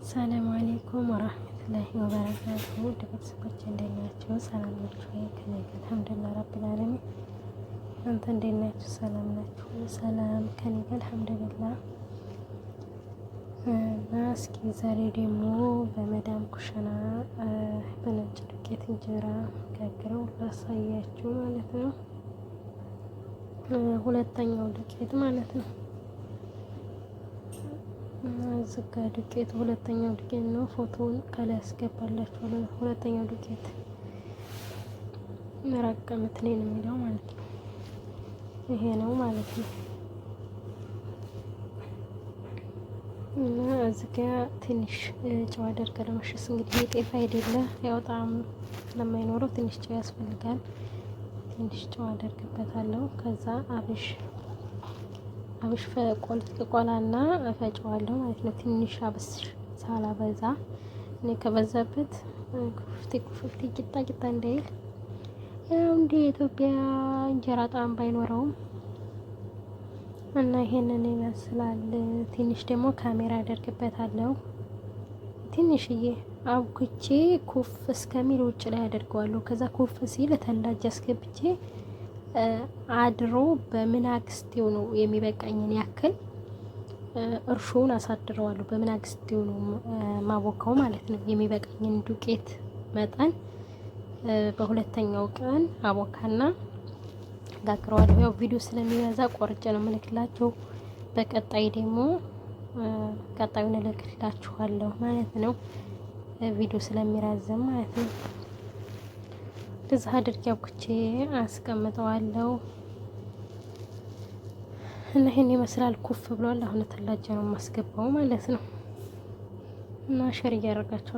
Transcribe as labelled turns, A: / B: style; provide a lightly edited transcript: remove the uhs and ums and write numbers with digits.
A: ሰላም አለይኩም ወራህመቱላሂ ወበረካቱሁ። ውድ ቤተሰቦቼ እንዴት ናችሁ? ሰላም ናችሁ? ከኔ ጋር አልሐምዱሊላህ ረቢል ዓለሚን። እናንተ እንዴት ናችሁ? ሰላም ናችሁ? ሰላም ከኔ ጋር አልሐምዱሊላህ። እና እስኪ ዛሬ ደግሞ በመዳም ኩሽና በነጭ ዱቄት እንጀራ ጋግረው ላሳያችሁ ማለት ነው። ሁለተኛው ዱቄት ማለት ነው። ዝጋ ዱቄት ሁለተኛው ዱቄት ነው። ፎቶውን ከላይ ያስገባላችሁ። ሁለተኛው ዱቄት መራቀ ምትኔን የሚለው ማለት ነው። ይሄ ነው ማለት ነው። እና እዚጋ ትንሽ ጨው አደርጋለሁ። መሽስ እንግዲህ የጤፍ አይደለ ያው ጣዕም ስለማይኖረው ትንሽ ጨው ያስፈልጋል። ትንሽ ጨው አደርግበታለሁ። ከዛ አብሽ ቆላና እፈጨዋለሁ ማለት ነው። ትንሽ አብስ ሳላበዛ እኔ ከበዛበት ኩፍቴ ቂጣ እንዳይል ያው እንደ ኢትዮጵያ እንጀራ ጣዕም ባይኖረውም እና ይሄንን ይመስላል። ትንሽ ደግሞ ካሜራ አደርግበታለሁ። ትንሽዬ አብኩቼ ኩፍ እስከሚል ውጭ ላይ አደርገዋለሁ። ከዛ ኩፍ ሲል ተላጅ አስገብቼ አድሮ በምናክስቴው ነው የሚበቃኝን ያክል እርሾውን አሳድረዋለሁ። በምናክስቴው ነው ማቦካው ማለት ነው። የሚበቃኝን ዱቄት መጠን በሁለተኛው ቀን አቦካና ጋግረዋለሁ። ያው ቪዲዮ ስለሚበዛ ቆርጬ ነው የምልክላችሁ። በቀጣይ ደግሞ ቀጣዩን እልክላችኋለሁ ማለት ነው። ቪዲዮ ስለሚራዘም ማለት ነው። እዛ አድርጌ አብኩቼ አስቀምጠዋለሁ እና ይሄን ይመስላል። ኩፍ ብሏል። አሁን ተላጀ ነው የማስገባው ማለት ነው። እና ሸር እያደረጋችሁ